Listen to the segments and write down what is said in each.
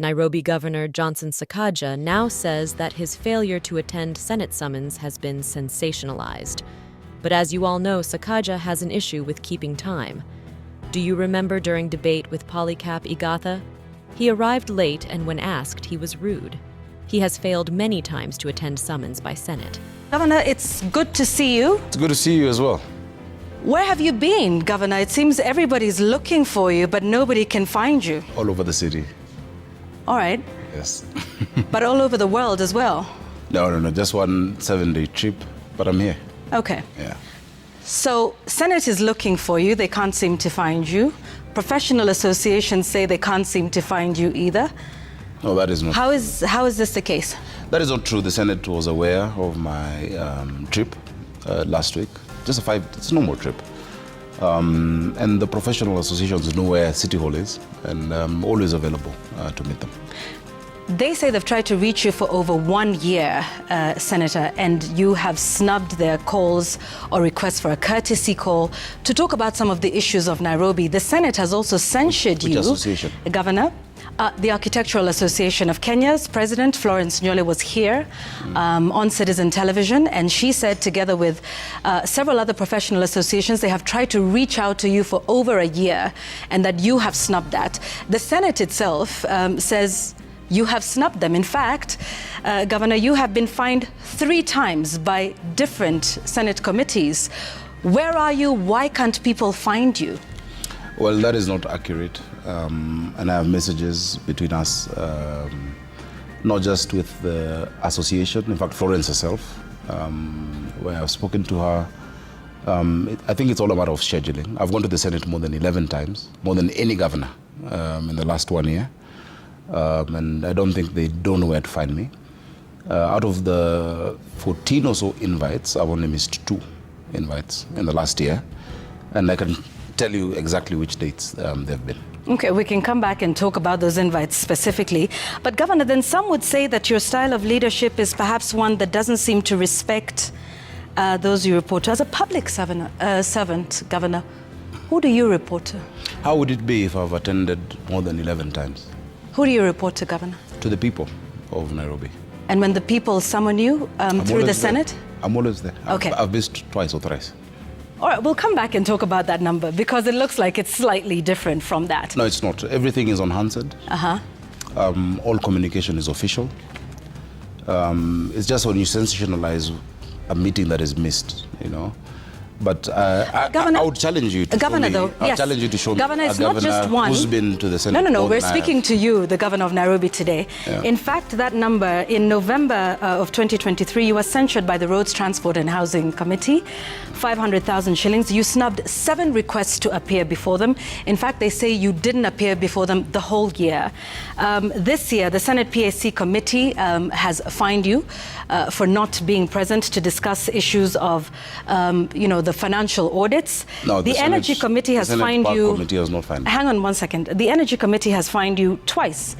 Nairobi Governor Johnson Sakaja now says that his failure to attend Senate summons has been sensationalized. But as you all know, Sakaja has an issue with keeping time. Do you remember during debate with Polycap Igathe? He arrived late, and when asked, he was rude. He has failed many times to attend summons by Senate. Governor, it's good to see you. It's good to see you as well. Where have you been, Governor? It seems everybody's looking for you, but nobody can find you. All over the city. All right. Yes. But all over the world as well? No. Just one 7-day trip, but I'm here. Okay. Yeah. So, Senate is looking for you. They can't seem to find you. Professional associations say they can't seem to find you either. No, that is not. How is this the case? That is not true. The Senate was aware of my trip last week. Just it's a normal trip. And the professional associations know where City Hall is, and I'm always available to meet them. They say they've tried to reach you for over 1 year, Senator, and you have snubbed their calls or requests for a courtesy call to talk about some of the issues of Nairobi. The Senate has also censured you, association? Governor. The Architectural Association of Kenya's president, Florence Nyole, was here on Citizen Television, and she said, together with several other professional associations, they have tried to reach out to you for over a year, and that you have snubbed that. The Senate itself says you have snubbed them. In fact, Governor, you have been fined 3 times by different Senate committees. Where are you? Why can't people find you? Well, that is not accurate. And I have messages between us, not just with the association, in fact, Florence herself, where I've spoken to her. I think it's all a matter of scheduling. I've gone to the Senate more than 11 times, more than any governor in the last 1 year. And I don't think they don't know where to find me. Out of the 14 or so invites, I've only missed 2 invites in the last year. And I can tell you exactly which dates they've been. Okay, we can come back and talk about those invites specifically. But Governor, then some would say that your style of leadership is perhaps one that doesn't seem to respect those you report to. As a public servant, Governor, who do you report to? How would it be if I've attended more than 11 times? Who do you report to, Governor? To the people of Nairobi. And when the people summon you through the Senate? I'm always there. Okay. I've missed twice or thrice. All right, we'll come back and talk about that number because it looks like it's slightly different from that. No, it's not. Everything is on Hansard. All communication is official. It's just when you sensationalize a meeting that is missed, you know. But Governor, I would challenge you to Governor, show me, though, yes. challenge you to show Governor, me it's a not governor just one. who's been to the Senate. No, we're speaking to you, the Governor of Nairobi, today. Yeah. In fact, that number, in November of 2023, you were censured by the Roads, Transport and Housing Committee, 500,000 shillings. You snubbed 7 requests to appear before them. In fact, they say you didn't appear before them the whole year. This year, the Senate PAC Committee has fined you for not being present to discuss issues of, the financial audits. No, the Energy Committee has fined you. Committee has not fined. Hang on 1 second. The Energy Committee has fined you twice,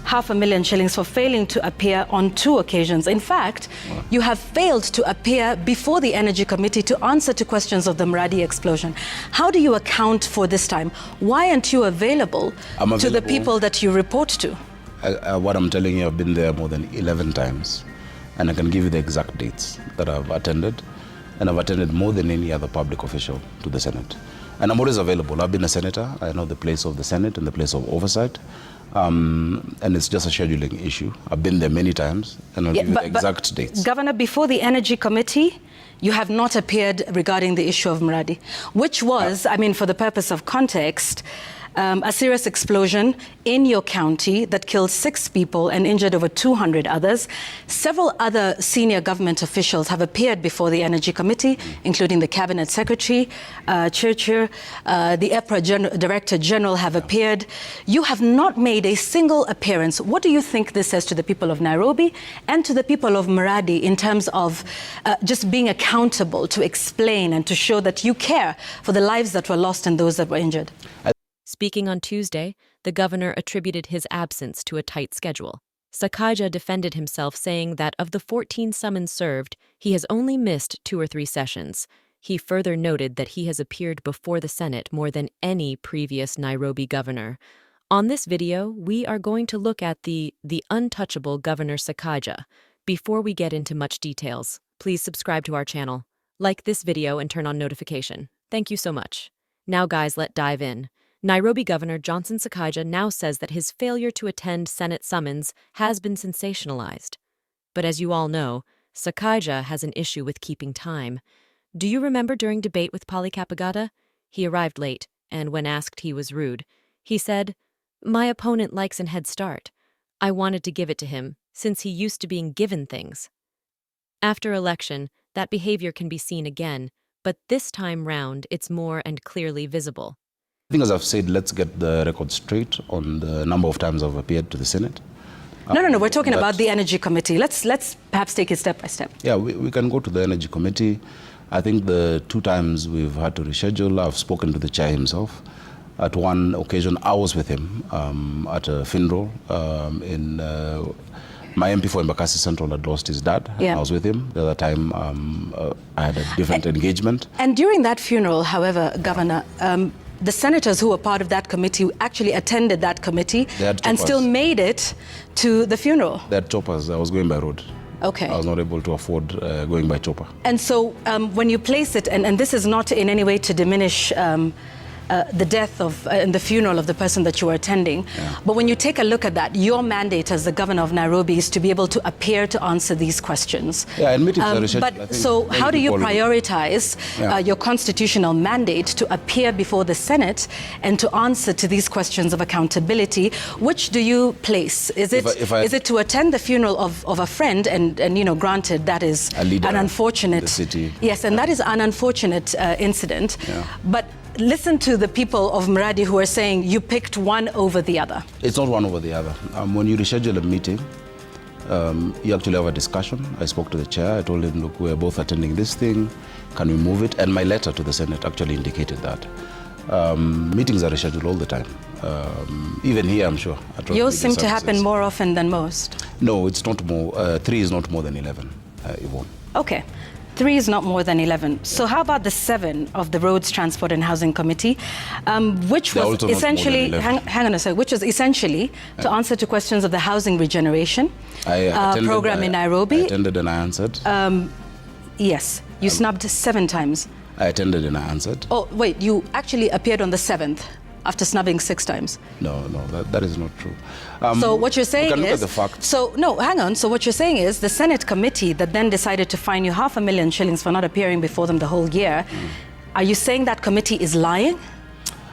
500,000 shillings for failing to appear on 2 occasions. In fact, you have failed to appear before the Energy Committee to answer to questions of the Mradi explosion. How do you account for this time? Why aren't you available to the people that you report to? What I'm telling you, I've been there more than 11 times, and I can give you the exact dates that I've attended. And I've attended more than any other public official to the Senate. And I'm always available. I've been a senator. I know the place of the Senate and the place of oversight. And it's just a scheduling issue. I've been there many times, and I'll give you the exact dates. Governor, before the Energy Committee, you have not appeared regarding the issue of Mradi, which was, for the purpose of context, a serious explosion in your county that killed 6 people and injured over 200 others. Several other senior government officials have appeared before the Energy Committee, including the Cabinet Secretary, Churchill, the EPRA Director General have appeared. You have not made a single appearance. What do you think this says to the people of Nairobi and to the people of Mradi in terms of just being accountable to explain and to show that you care for the lives that were lost and those that were injured? Speaking on Tuesday, the governor attributed his absence to a tight schedule. Sakaja defended himself, saying that of the 14 summons served, he has only missed 2 or 3 sessions. He further noted that he has appeared before the Senate more than any previous Nairobi governor. On this video, we are going to look at the untouchable Governor Sakaja. Before we get into much details, please subscribe to our channel, like this video and turn on notification. Thank you so much. Now guys, let's dive in. Nairobi Governor Johnson Sakaja now says that his failure to attend Senate summons has been sensationalized. But as you all know, Sakaja has an issue with keeping time. Do you remember during debate with Polycap Igathe? He arrived late, and when asked, he was rude. He said, "My opponent likes an head start. I wanted to give it to him, since he used to being given things." After election, that behavior can be seen again, but this time round, it's more and clearly visible. I think, as I've said, let's get the record straight on the number of times I've appeared to the Senate. No, we're talking about the Energy Committee. Let's perhaps take it step by step. Yeah, we can go to the Energy Committee. I think the 2 times we've had to reschedule, I've spoken to the chair himself. At one occasion, I was with him at a funeral in my MP for Embakasi Central had lost his dad. Yeah. I was with him. The other time, I had a different engagement. And during that funeral, however, Governor, the senators who were part of that committee actually attended that committee and still made it to the funeral. They had choppers. I was going by road. Okay. I was not able to afford going by chopper. And so when you place it, and this is not in any way to diminish the death of and the funeral of the person that you were attending. Yeah. But when you take a look at that, your mandate as the governor of Nairobi is to be able to appear to answer these questions. Yeah, and meetings are but so how do you prioritize your constitutional mandate to appear before the Senate and to answer to these questions of accountability? Which do you place? Is it is it to attend the funeral of a friend, and you know, granted that is an unfortunate, the city. Yes, and that is an unfortunate incident. Yeah. But listen to the people of Mradi who are saying you picked one over the other. It's not one over the other. When you reschedule a meeting, you actually have a discussion. I spoke to the chair. I told him, look, we're both attending this thing. Can we move it? And my letter to the Senate actually indicated that. Meetings are rescheduled all the time. Even here, I'm sure. Yours seem to happen more often than most. No, it's not more. 3 is not more than 11, Yvonne. Okay. 3 is not more than 11. So how about the 7 of the Roads, Transport and Housing Committee, which was essentially, hang on a second, which was essentially to answer to questions of the housing regeneration program in Nairobi. I attended and I answered. Yes, you snubbed 7 times. I attended and I answered. Oh, wait, you actually appeared on the 7th after snubbing 6 times. No, that is not true. So what you're saying look is, at the facts. so no, hang on. So what you're saying is the Senate committee that then decided to fine you 500,000 shillings for not appearing before them the whole year. Are you saying that committee is lying?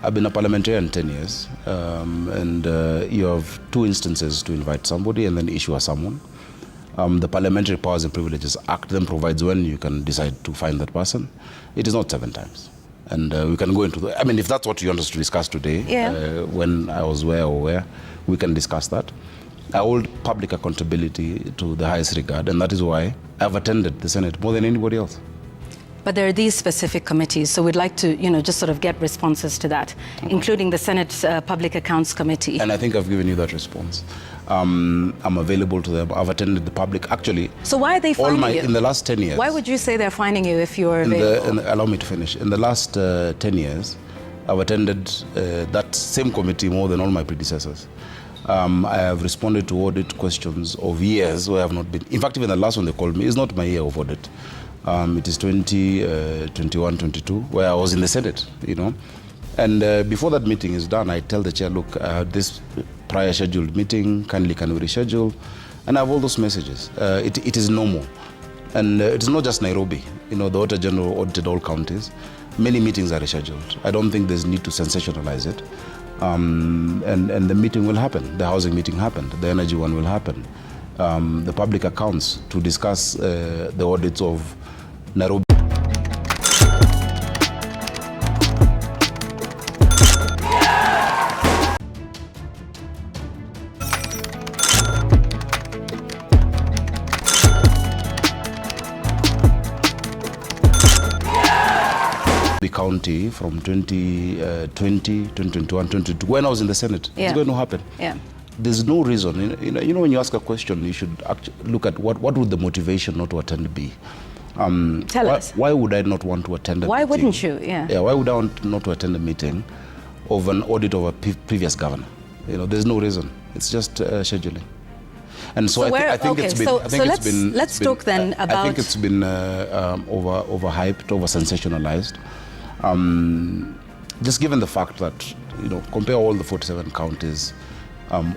I've been a parliamentarian 10 years, and you have 2 instances to invite somebody and then issue a summon. The Parliamentary Powers and Privileges Act then provides when you can decide to fine that person. It is not 7 times. And we can go into the, I mean, if that's what you want us to discuss today, when I was where, we can discuss that. I hold public accountability to the highest regard, and that is why I've attended the Senate more than anybody else. But there are these specific committees, so we'd like to, you know, just sort of get responses to that, including the Senate Public Accounts Committee. And I think I've given you that response. I'm available to them. I've attended the public, actually. So why are they fining you? In the last 10 years. Why would you say they're fining you if you're available? Allow me to finish. In the last 10 years, I've attended that same committee more than all my predecessors. I have responded to audit questions of years where I have not been. In fact, even the last one they called me is not my year of audit. It is 2021, 22, where I was in the Senate, you know. And before that meeting is done, I tell the chair, look, this prior scheduled meeting, kindly can we reschedule? And I have all those messages. It is normal. And it is not just Nairobi. You know, the Auditor General audited all counties. Many meetings are rescheduled. I don't think there's need to sensationalize it. And the meeting will happen. The housing meeting happened. The energy one will happen. The public accounts to discuss the audits of Nairobi. The county from 2020, 2021, 2022, when I was in the Senate. It's going to happen. Yeah. There's no reason. You know, when you ask a question, you should look at what would the motivation not to attend be. Tell us. Why would I not want to attend a meeting? Why wouldn't you? Yeah. Yeah, why would I want not to attend a meeting of an audit of a previous governor? There's no reason. It's just scheduling. And so I think okay, it's been. so, I think so it's been. Let's talk then about. I think it's been overhyped, over sensationalized. Just given the fact that compare all the 47 counties,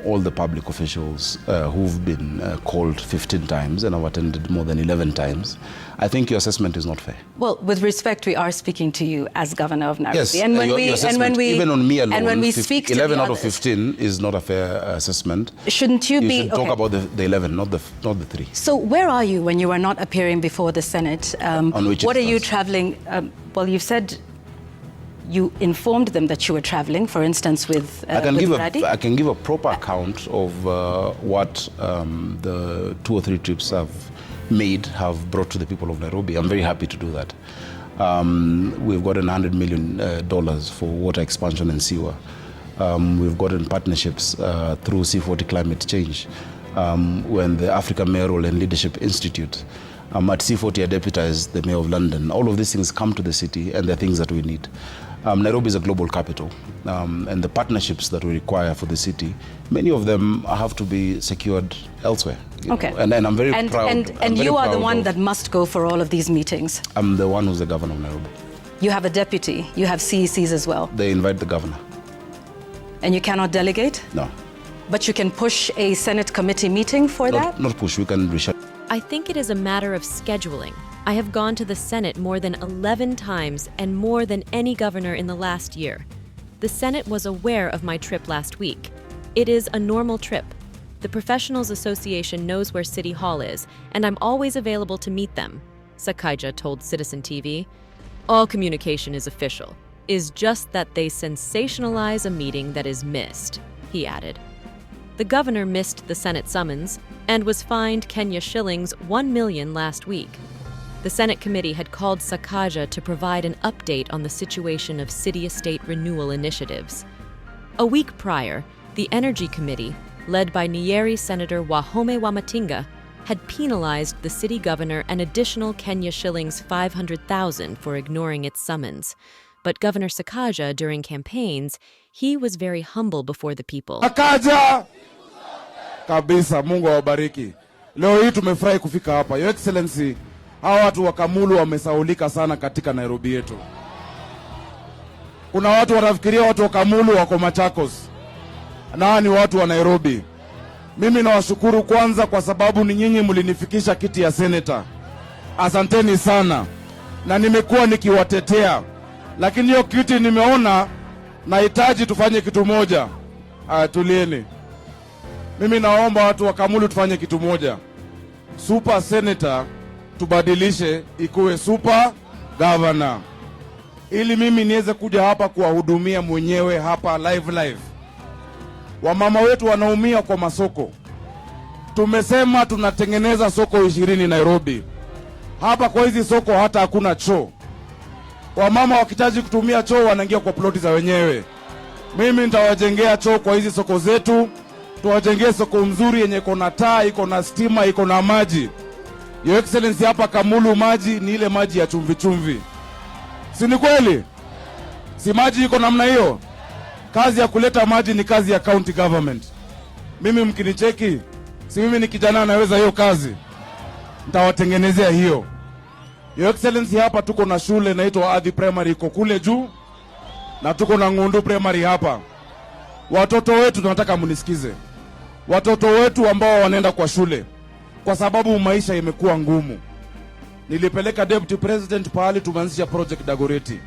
all the public officials who've been called 15 times and have attended more than 11 times, I think your assessment is not fair. Well, with respect, we are speaking to you as Governor of Nairobi. Yes, and when even on me alone, and when we speak 11 to out of 15 is not a fair assessment. Shouldn't you be? You should talk about the 11, not the 3. So where are you when you are not appearing before the Senate? On which what are instance? you traveling? Well, you've said you informed them that you were traveling, for instance, with I can give a proper Uh, account of what the 2 or 3 trips have brought to the people of Nairobi. I'm very happy to do that. We've gotten $100 million for water expansion and sewer. We've gotten partnerships through C40 Climate Change. When the Africa Mayoral and Leadership Institute at C40 I deputized the Mayor of London. All of these things come to the city, and they're things that we need. Nairobi is a global capital, and the partnerships that we require for the city, many of them have to be secured elsewhere. Okay. And I'm very proud. And you are the one that must go for all of these meetings. I'm the one who's the governor of Nairobi. You have a deputy. You have CECs as well. They invite the governor. And you cannot delegate? No. But you can push a Senate committee meeting for that? Not push. We can reschedule. I think it is a matter of scheduling. I have gone to the Senate more than 11 times and more than any governor in the last year. The Senate was aware of my trip last week. It is a normal trip. The Professionals Association knows where City Hall is, and I'm always available to meet them, Sakaja told Citizen TV. All communication is official. Is just that they sensationalize a meeting that is missed, he added. The governor missed the Senate summons and was fined Kenya shillings 1 million last week. The Senate committee had called Sakaja to provide an update on the situation of city estate renewal initiatives. A week prior, the Energy Committee, led by Nyeri Senator Wahome Wamatinga, had penalized the city governor an additional Kenya shillings 500,000 for ignoring its summons. But Governor Sakaja, during campaigns, he was very humble before the people. Sakaja! Kabisa, Mungu awabariki. Leo hii tumefurahi kufika hapa. Your Excellency, hawa watu wa Kamulu wamesaulika sana katika Nairobi yetu. Kuna watu wanafikiria watu wa Kamulu wako Machakos. Na ni watu wa Nairobi. Mimi nawashukuru kwanza kwa sababu ni nyinyi mlinifikisha kiti ya seneta. Asanteni sana. Na nimekuwa nikiwatetea. Lakini hiyo kiti nimeona nahitaji tufanye kitu moja. Tulieni. Mimi naomba watu wa Kamulu tufanye kitu moja. Super senator tubadilishe ikuwe super governor. Ili mimi niweze kuja hapa kuwahudumia mwenyewe hapa live. Wamama wetu wanaumia kwa masoko. Tumesema tunatengeneza soko 20 Nairobi. Hapa kwa hizi soko hata hakuna choo. Wamama wakitaji kutumia choo wanaingia kwa ploti za wenyewe. Mimi nitawajengea choo kwa hizi soko zetu. Tuwajengee soko mzuri yenye iko na taa, iko na stima, iko na maji. Your Excellency, hapa Kamulu maji ni ile maji ya chumvi chumvi. Si ni kweli? Si maji iko namna hiyo? Kazi ya kuleta maji ni kazi ya county government. Mimi mkinicheki, si mimi ni kijana naweza hiyo kazi. Nitawatengenezea hiyo. Your Excellency, hapa tuko na shule inaitwa Adhi Primary iko kule juu, na tuko na Ngundu Primary hapa. Watoto wetu tunataka munisikize. Watoto wetu ambao wanaenda kwa shule, kwa sababu maisha imekuwa ngumu. Nilipeleka Deputy President pahali tumeanzisha project Dagoretti.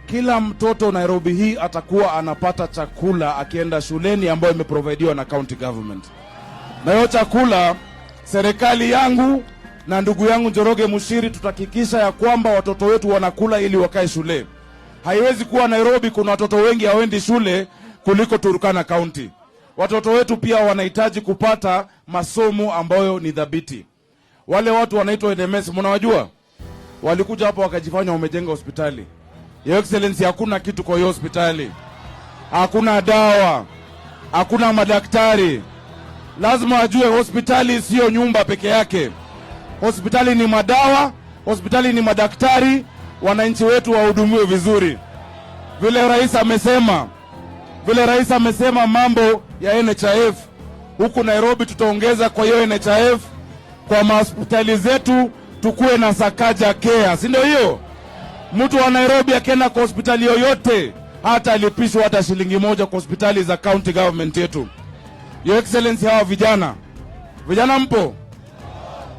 Kila mtoto Nairobi hii atakuwa anapata chakula akienda shuleni ambayo imeprovidiwa na county government. Na hiyo chakula serikali yangu na ndugu yangu Njoroge Mushiri tutahakikisha ya kwamba watoto wetu wanakula ili wakae shule. Haiwezi kuwa Nairobi kuna watoto wengi hawendi shule kuliko Turkana County. Watoto wetu pia wanahitaji kupata masomo ambayo ni dhabiti. Wale watu wanaitwa NMS, mnawajua? Walikuja hapa wakajifanya wamejenga hospitali. Your Excellency, hakuna kitu kwa hiyo hospitali. Hakuna dawa. Hakuna madaktari. Lazima ajue hospitali sio nyumba peke yake. Hospitali ni madawa, hospitali ni madaktari, wananchi wetu wahudumiwe vizuri. Vile rais amesema, Vile rais amesema mambo ya NHIF, huku Nairobi tutaongeza kwa hiyo NHIF kwa mahospitali zetu, tukue na Sakaja Care, si ndio hiyo? Mtu wa Nairobi akienda kwa hospitali yoyote hata alipishwa hata shilingi moja kwa hospitali za county government yetu. Your Excellency, hawa vijana mpo?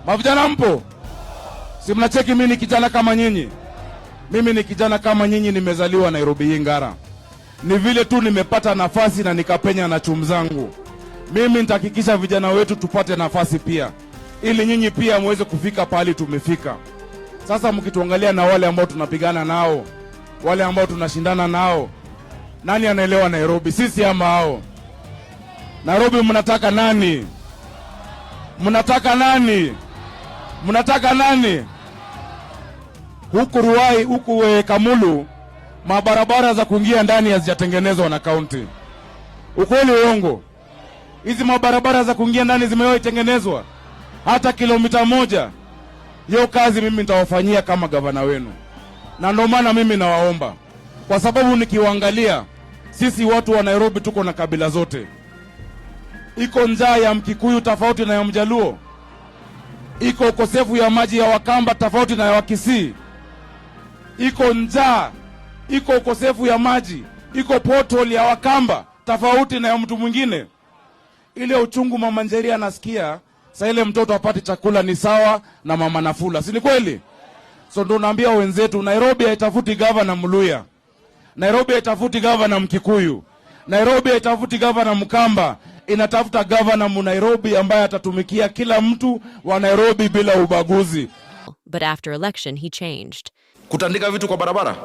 Mavijana mpo? Si mnacheki mimi ni kijana kama nyinyi? Mimi ni kijana kama nyinyi, nimezaliwa Nairobi hii Ngara. Ni vile tu nimepata nafasi na nikapenya na chumu zangu. Mimi nitahakikisha vijana wetu tupate nafasi pia, ili nyinyi pia muweze kufika pahali tumefika. Sasa mkituangalia na wale ambao tunapigana nao, wale ambao tunashindana nao, nani anaelewa Nairobi, sisi ama hao? Nairobi mnataka nani? Mnataka nani? Mnataka nani? Huku Ruai, huku Kamulu, mabarabara za kuingia ndani hazijatengenezwa na kaunti. Ukweli uongo? Hizi mabarabara za kuingia ndani zimewahi tengenezwa hata kilomita moja? Hiyo kazi mimi nitawafanyia kama gavana wenu, na ndio maana mimi nawaomba, kwa sababu nikiwaangalia sisi watu wa Nairobi tuko na kabila zote. Iko njaa ya Mkikuyu tofauti na ya Mjaluo, iko ukosefu ya maji ya Wakamba tofauti na ya Wakisii, iko njaa, iko ukosefu ya maji, iko portal ya Wakamba tofauti na ya mtu mwingine. Ile uchungu mama Njeri anasikia sasa, ile mtoto apate chakula ni sawa na mama Nafula, si ni kweli? So ndo naambia wenzetu, Nairobi haitafuti gavana Mluya, Nairobi haitafuti gavana Mkikuyu, Nairobi haitafuti gavana Mkamba, inatafuta gavana Nairobi ambaye atatumikia kila mtu wa Nairobi bila ubaguzi. But after election he changed. Kutandika vitu kwa barabara?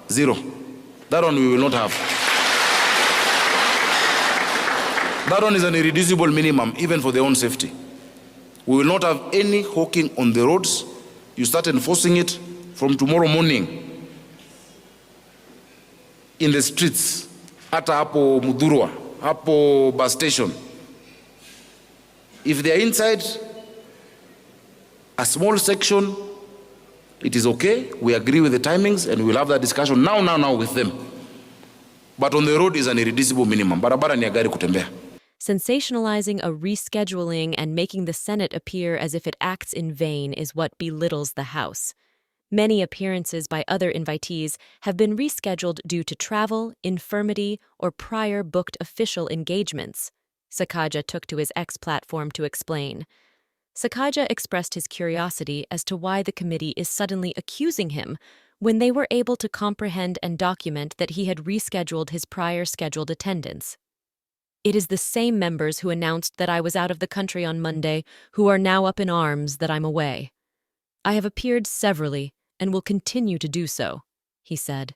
Zero. That one we will not have. That one is an irreducible minimum even for their own safety. We will not have any hawking on the roads. You start enforcing it from tomorrow morning in the streets. Hata hapo Mudhurwa, hapo bus station. If they are inside a small section, it is okay. We agree with the timings and we'll have that discussion now with them. But on the road is an irreducible minimum. Barabara ni ya gari kutembea. Sensationalizing a rescheduling and making the Senate appear as if it acts in vain is what belittles the House. Many appearances by other invitees have been rescheduled due to travel, infirmity, or prior booked official engagements, Sakaja took to his X platform to explain. Sakaja expressed his curiosity as to why the committee is suddenly accusing him when they were able to comprehend and document that he had rescheduled his prior scheduled attendance. It is the same members who announced that I was out of the country on Monday who are now up in arms that I'm away. I have appeared severally and will continue to do so, he said.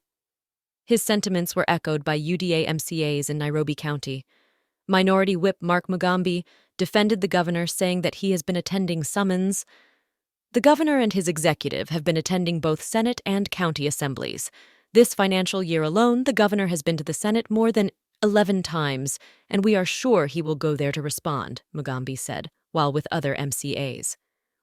His sentiments were echoed by UDA MCAs in Nairobi County. Minority Whip Mark Mugambi defended the governor, saying that he has been attending summons. The governor and his executive have been attending both Senate and county assemblies. This financial year alone, the governor has been to the Senate more than 11 times, and we are sure he will go there to respond, Mugambi said, while with other MCAs.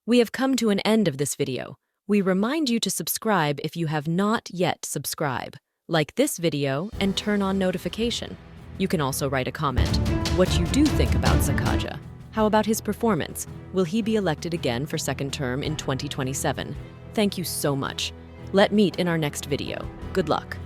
We have come to an end of this video. We remind you to subscribe if you have not yet subscribed. Like this video and turn on notification. You can also write a comment. What you do think about Sakaja? How about his performance? Will he be elected again for second term in 2027? Thank you so much. Let's meet in our next video. Good luck.